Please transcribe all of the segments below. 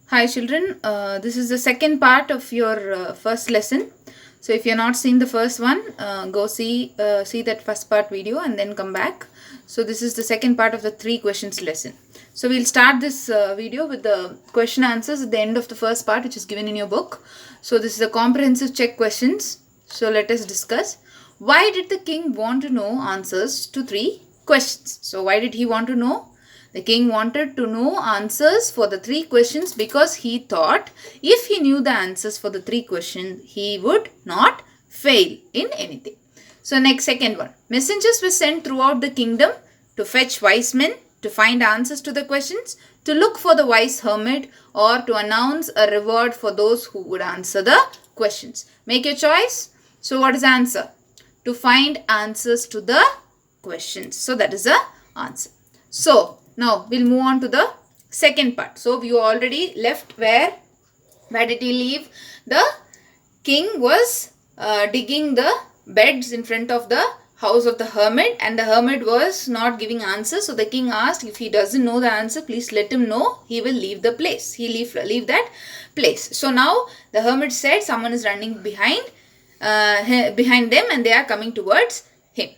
Hi children, this is the second part of your first lesson. So if you're not seeing the first one, go see that first part video and then come back. So this is the second part of the 3 questions lesson. So we'll start this video with the question answers at the end of the first part, which is given in your book. So this is a comprehensive check questions. So let us discuss. Why did the king want to know answers to 3 questions? So why did he want to know? The king wanted to know answers for the 3 questions because he thought if he knew the answers for the 3 questions, he would not fail in anything. So next, second one. Messengers were sent throughout the kingdom to fetch wise men, to find answers to the questions, to look for the wise hermit, or to announce a reward for those who would answer the questions. Make your choice. So what is the answer? To find answers to the questions. So that is the answer. So now we'll move on to the second part. So you already left where did he leave? The king was digging the beds in front of the house of the hermit, and the hermit was not giving answers. So the king asked, if he doesn't know the answer, please let him know. He will leave the place. He leave that place. So now the hermit said someone is running behind them and they are coming towards him.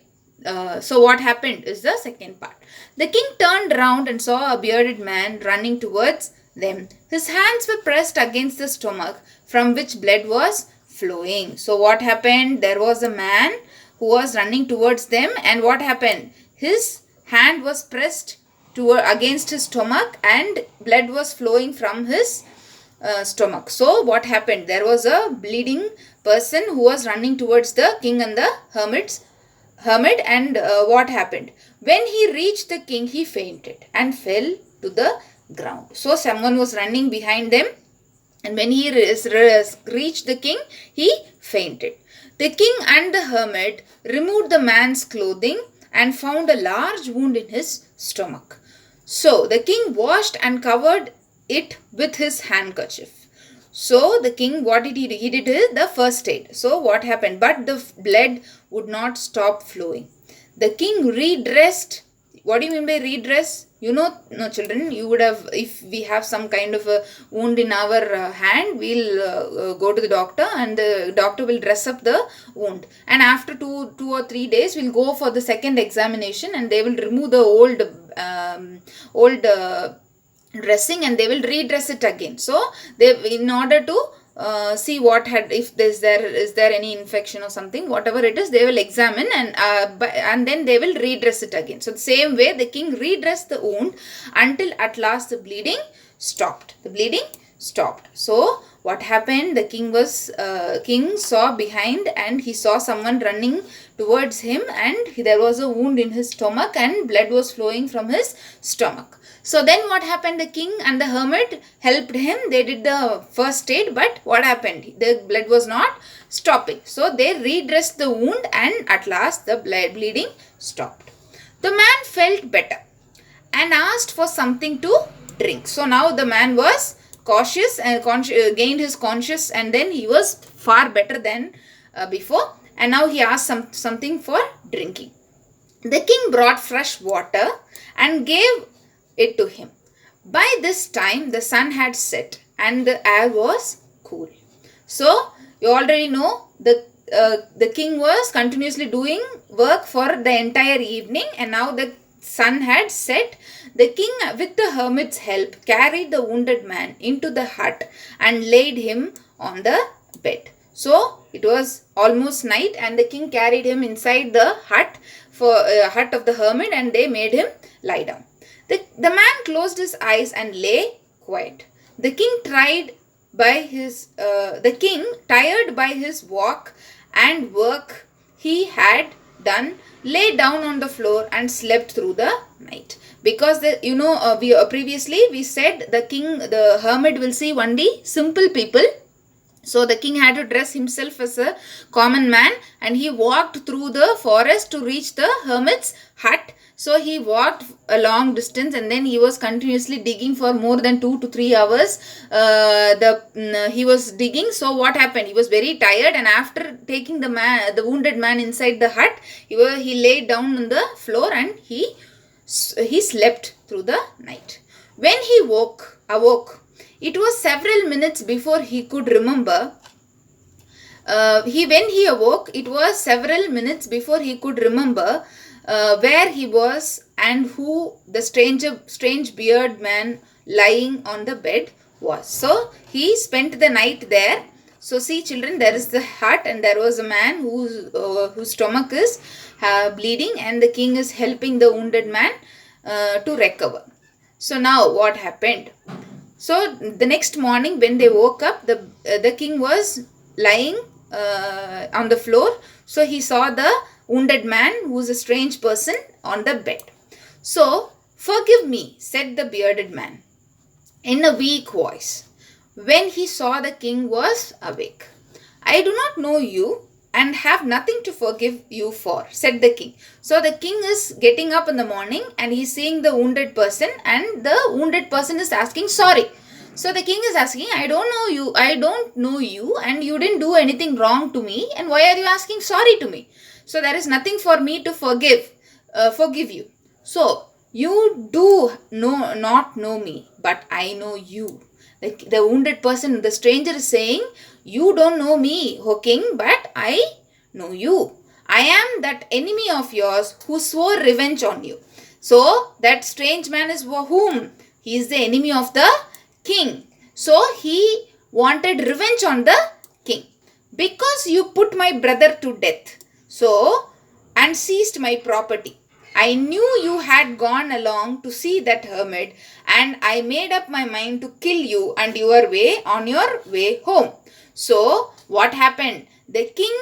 So what happened is the second part. The king turned round and saw a bearded man running towards them. His hands were pressed against the stomach from which blood was flowing. So what happened? There was a man who was running towards them, and what happened? His hand was pressed against his stomach and blood was flowing from his stomach. So what happened? There was a bleeding person who was running towards the king and the hermit, and what happened? When he reached the king, he fainted and fell to the ground. So someone was running behind them, and when he reached the king, he fainted. The king and the hermit removed the man's clothing and found a large wound in his stomach. So the king washed and covered it with his handkerchief. So the king, what did he do? He did the first aid. So what happened? But the blood would not stop flowing. The king redressed. What do you mean by redress? No children, you would have, if we have some kind of a wound in our hand, we'll go to the doctor and the doctor will dress up the wound. And after 2 or 3 days, we'll go for the second examination and they will remove the old dressing and they will redress it again. So they, in order to see if is there any infection or something, whatever it is, they will examine and then they will redress it again. So the same way the king redressed the wound until at last the bleeding stopped. So what happened? The king saw behind and he saw someone running towards him, and there was a wound in his stomach and blood was flowing from his stomach. So then what happened? The king and the hermit helped him. They did the first aid, but what happened? The blood was not stopping. So they redressed the wound and at last the bleeding stopped. The man felt better and asked for something to drink. So now the man was cautious and gained his conscience, and then he was far better than before, and now he asked something for drinking. The king brought fresh water and gave it to him. By this time the sun had set and the air was cool. So you already know the king was continuously doing work for the entire evening, and now the sun had set. The king, with the hermit's help, carried the wounded man into the hut and laid him on the bed. So it was almost night and the king carried him inside the hut of the hermit, and they made him lie down. The man closed his eyes and lay quiet. The king tired by his walk and work he had done, lay down on the floor and slept through the night. Because previously we said the hermit will see only simple people. So the king had to dress himself as a common man, and he walked through the forest to reach the hermit's hut. So he walked a long distance and then he was continuously digging for more than 2 to 3 hours. He was digging. So what happened? He was very tired, and after taking the wounded man inside the hut, he lay down on the floor and he slept through the night. When he awoke, It was several minutes before he could remember. When he awoke, it was several minutes before he could remember where he was and who the strange beard man lying on the bed was. So he spent the night there. So see children, there is the hut and there was a man whose stomach is bleeding, and the king is helping the wounded man to recover. So now what happened? So the next morning when they woke up, the king was lying on the floor. So he saw the wounded man, who is a strange person, on the bed. So, "Forgive me," said the bearded man in a weak voice, when he saw the king was awake. "I do not know you and have nothing to forgive you for," said the king. So the king is getting up in the morning and he's seeing the wounded person, and the wounded person is asking sorry. So the king is asking, I don't know you and you didn't do anything wrong to me, and why are you asking sorry to me? So there is nothing for me to forgive you. So you do not know me, but I know you. The wounded person, the stranger is saying, you don't know me, O king, but I know you. I am that enemy of yours who swore revenge on you. So that strange man is whom? He is the enemy of the king. So he wanted revenge on the king. Because you put my brother to death, and seized my property. I knew you had gone along to see that hermit, and I made up my mind to kill you on your way home. So what happened? The king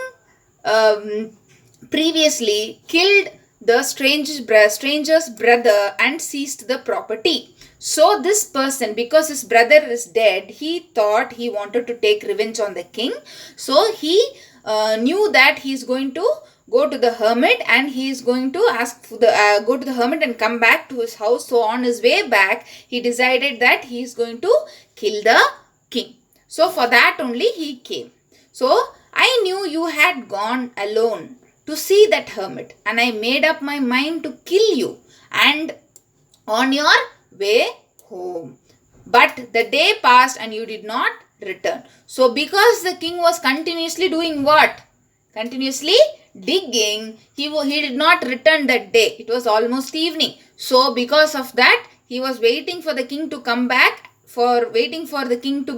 previously killed the stranger's brother and seized the property. So this person, because his brother is dead, he thought he wanted to take revenge on the king. So he knew that he is going to go to the hermit, and he is going to ask for go to the hermit and come back to his house. So on his way back, he decided that he is going to kill the king. So for that only he came. So I knew you had gone alone to see that hermit, and I made up my mind to kill you and on your way home. But the day passed and you did not return. So because the king was continuously doing what? Continuously digging, he did not return that day. It was almost evening. So because of that, he was waiting for the king to come back, waiting for the king to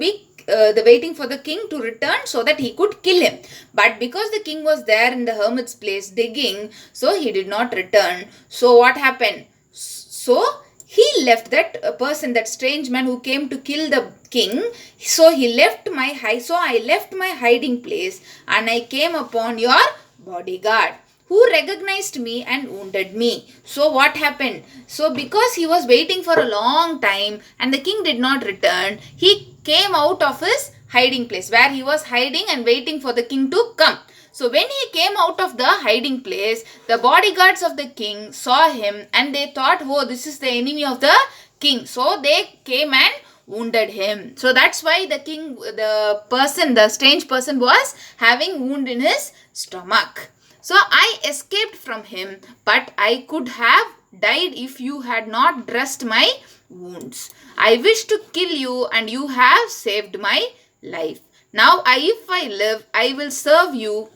return so that he could kill him. But because the king was there in the hermit's place digging, so he did not return. So what happened? So he left that person, that strange man who came to kill the king. So I left my hiding place, and I came upon your bodyguard, who recognized me and wounded me. So what happened? So because he was waiting for a long time and the king did not return, he came out of his hiding place where he was hiding and waiting for the king to come. So when he came out of the hiding place, the bodyguards of the king saw him and they thought, oh, this is the enemy of the king. So they came and wounded him. So that's why the strange person was having wound in his stomach. So I escaped from him, but I could have died if you had not dressed my wounds. I wish to kill you, and you have saved my life. Now if I live, I will serve you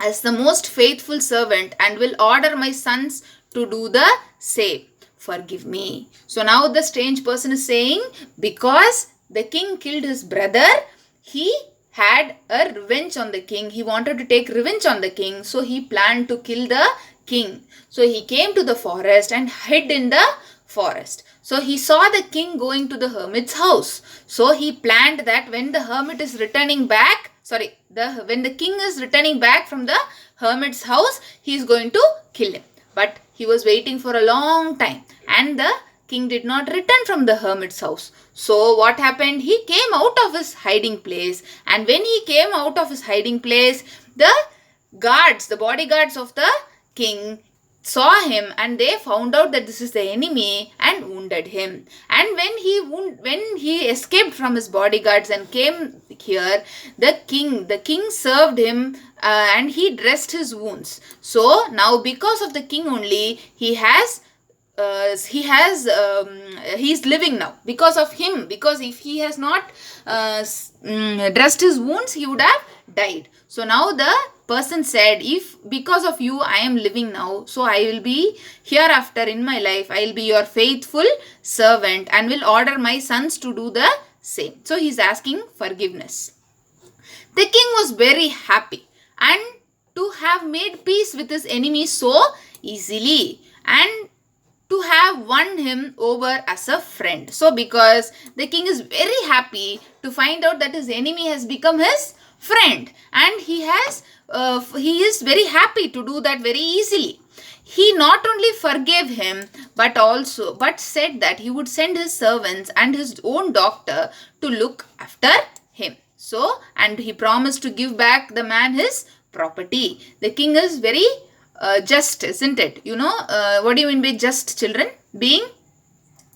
as the most faithful servant and will order my sons to do the same. Forgive me. So now the strange person is saying, because the king killed his brother, he had a revenge on the king. He wanted to take revenge on the king. So he planned to kill the king. So he came to the forest and hid in the forest. So he saw the king going to the hermit's house. So he planned that when the hermit is returning back, when the king is returning back from the hermit's house, he is going to kill him. But he was waiting for a long time, and the king did not return from the hermit's house. So what happened? He came out of his hiding place, and when he came out of his hiding place, the bodyguards of the king saw him, and they found out that this is the enemy and wounded him. And when he escaped from his bodyguards and came here, the king served him and he dressed his wounds. So now because of the king only, he has he's living now because of him, because if he has not dressed his wounds, he would have died. So now the person said, if because of you I am living now, so I will be hereafter in my life, I will be your faithful servant and will order my sons to do the same. So he's asking forgiveness. The king was very happy and to have made peace with his enemy so easily, and to have won him over as a friend. So because the king is very happy to find out that his enemy has become his friend, and he is very happy to do that very easily. He not only forgave him but said that he would send his servants and his own doctor to look after him. So, and he promised to give back the man his property. The king is very just, isn't it? You know, what do you mean by just, children? Being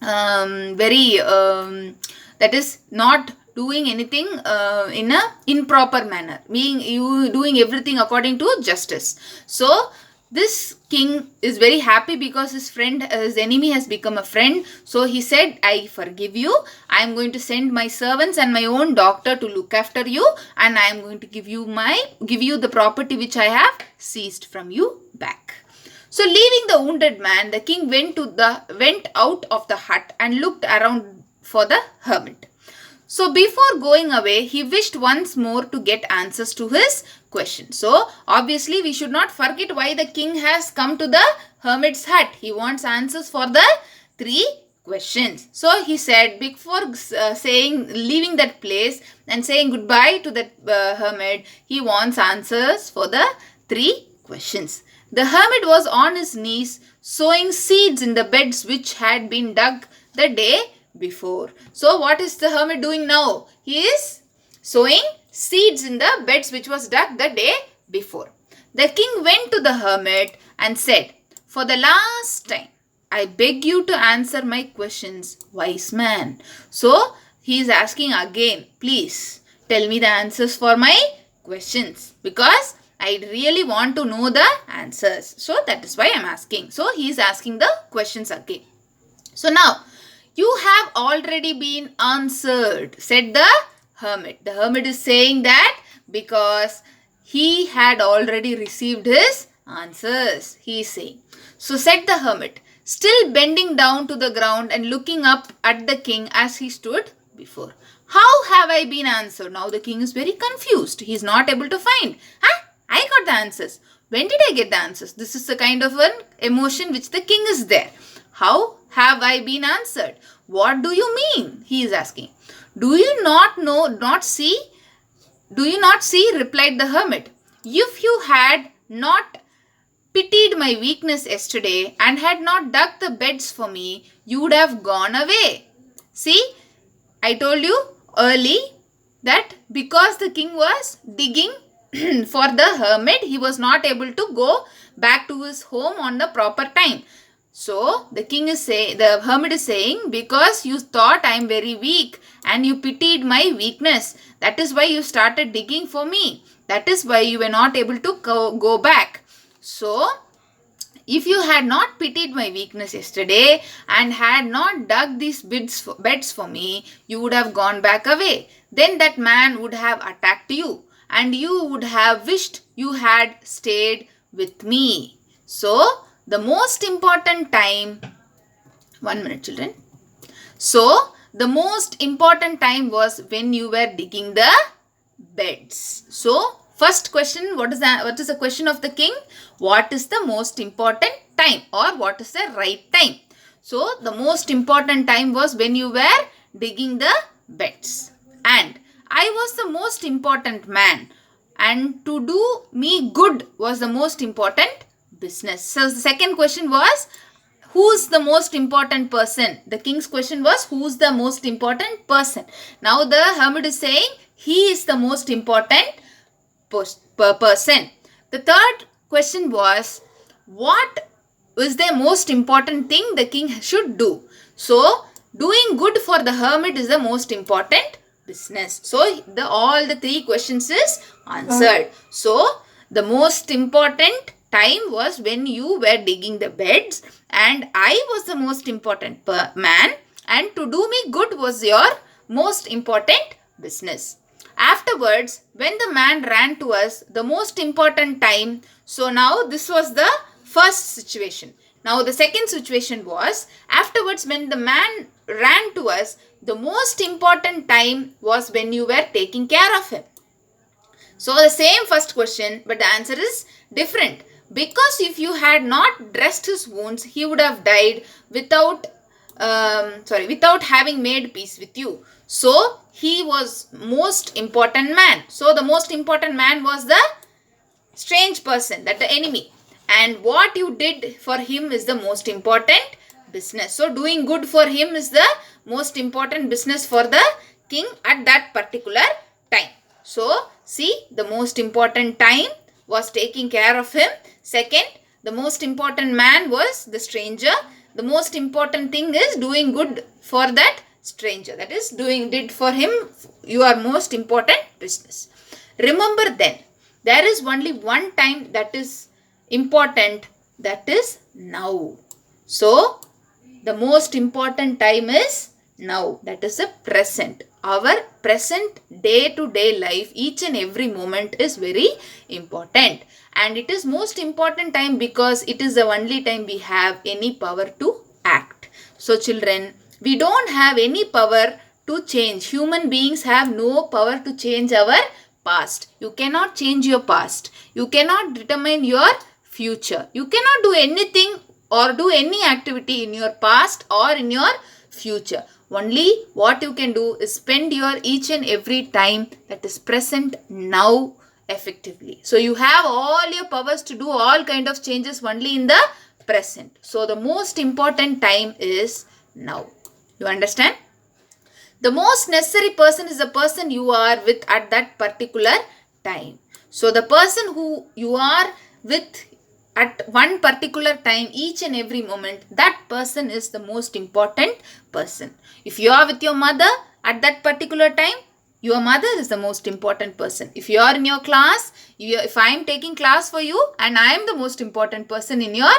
very, that is not doing anything in a improper manner. Being you doing everything according to justice. So, this king is very happy because his enemy has become a friend. So he said, I forgive you. I am going to send my servants and my own doctor to look after you, and I am going to give you the property which I have seized from you back. So leaving the wounded man, the king went out of the hut and looked around for the hermit. So before going away, he wished once more to get answers to his question. So obviously we should not forget why the king has come to the hermit's hut. He wants answers for the 3 questions. So he said, before leaving that place and saying goodbye to that hermit, he wants answers for the 3 questions. The hermit was on his knees sowing seeds in the beds which had been dug the day before. So what is the hermit doing now? He is sowing seeds in the beds which was dug the day before. The king went to the hermit and said, for the last time, I beg you to answer my questions, wise man. So he is asking again, please tell me the answers for my questions, because I really want to know the answers. So that is why I am asking. So he is asking the questions again. So now, you have already been answered, said the hermit. The hermit is saying that because he had already received his answers, he is saying. So said the hermit, still bending down to the ground and looking up at the king as he stood before. How have I been answered? Now the king is very confused. He is not able to find. I got the answers. When did I get the answers? This is the kind of an emotion which the king is there. How have I been answered? What do you mean? He is asking. Do you not see, replied the hermit. If you had not pitied my weakness yesterday and had not dug the beds for me, you would have gone away. See, I told you early that because the king was digging for the hermit, he was not able to go back to his home on the proper time. So the hermit is saying, because you thought I am very weak and you pitied my weakness, that is why you started digging for me. That is why you were not able to go back. So if you had not pitied my weakness yesterday and had not dug these beds for me, you would have gone back away. Then that man would have attacked you and you would have wished you had stayed with me. So the most important time, 1 minute children. So the most important time was when you were digging the beds. So first question, what is the question of the king? What is the most important time, or what is the right time? So the most important time was when you were digging the beds. And I was the most important man, and to do me good was the most important business. So the second question was, who's the most important person? The king's question was, who's the most important person? Now the hermit is saying he is the most important person. The third question was, what is the most important thing the king should do? So doing good for the hermit is the most important business. So all the 3 questions is answered. So the most important time was when you were digging the beds, and I was the most important man, and to do me good was your most important business. Afterwards, when the man ran to us, the most important time. So now this was the first situation. Now the second situation was, afterwards when the man ran to us, the most important time was when you were taking care of him. So the same first question, but the answer is different. Because if you had not dressed his wounds, he would have died without having made peace with you. So he was most important man. So the most important man was the strange person, that the enemy. And what you did for him is the most important business. So doing good for him is the most important business for the king at that particular time. So see, the most important time was taking care of him. Second, the most important man was the stranger. The most important thing is doing good for that stranger. That is, did for him your most important business. Remember then, there is only one time that is important, that is now. So the most important time is now, that is the present. Our present day-to-day life, each and every moment is very important, and it is most important time because it is the only time we have any power to act. So children, we don't have any power to change. Human beings have no power to change our past. You cannot change your past. You cannot determine your future. You cannot do anything or do any activity in your past or in your future. Only what you can do is spend your each and every time that is present now effectively. So you have all your powers to do all kind of changes only in the present. So the most important time is now. You understand? The most necessary person is the person you are with at that particular time. So the person who you are with at one particular time, each and every moment, that person is the most important person. If you are with your mother at that particular time, your mother is the most important person. If you are in your class, if I am taking class for you, and I am the most important person in your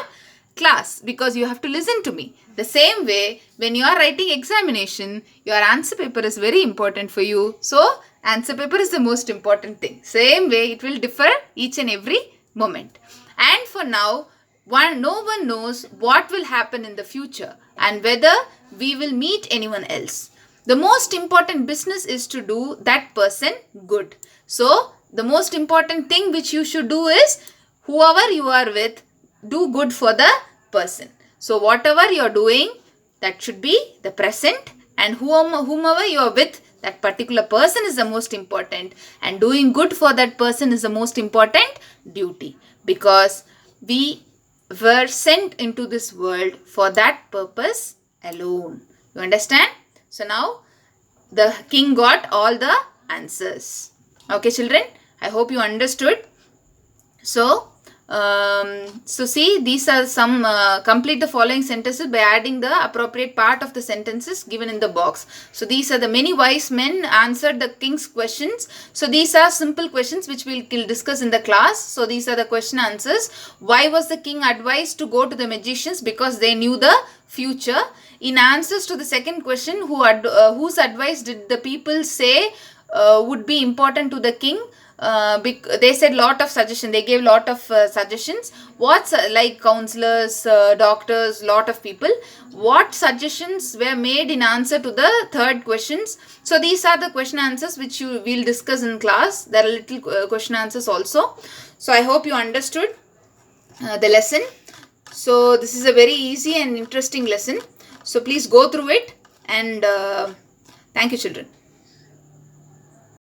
class because you have to listen to me. The same way, when you are writing examination, your answer paper is very important for you. So answer paper is the most important thing. Same way, it will differ each and every moment. And for now, no one knows what will happen in the future and whether we will meet anyone else. The most important business is to do that person good. So the most important thing which you should do is, whoever you are with, do good for the person. So whatever you are doing, that should be the present, and whomever you are with, that particular person is the most important, and doing good for that person is the most important duty, because we were sent into this world for that purpose alone. You understand? So now the king got all the answers. Okay children, I hope you understood. So see, these are some, complete the following sentences by adding the appropriate part of the sentences given in the box. So these are the many wise men answered the king's questions. So these are simple questions which we'll discuss in the class. So these are the question answers. Why was the king advised to go to the magicians? Because they knew the future. In answers to the second question, whose advice did the people say would be important to the king? They said lot of suggestions. They gave lot of suggestions. What's like counselors, doctors, lot of people. What suggestions were made in answer to the third questions? So these are the question answers which we'll discuss in class. There are little question answers also. So I hope you understood the lesson. So this is a very easy and interesting lesson. So please go through it, and thank you children.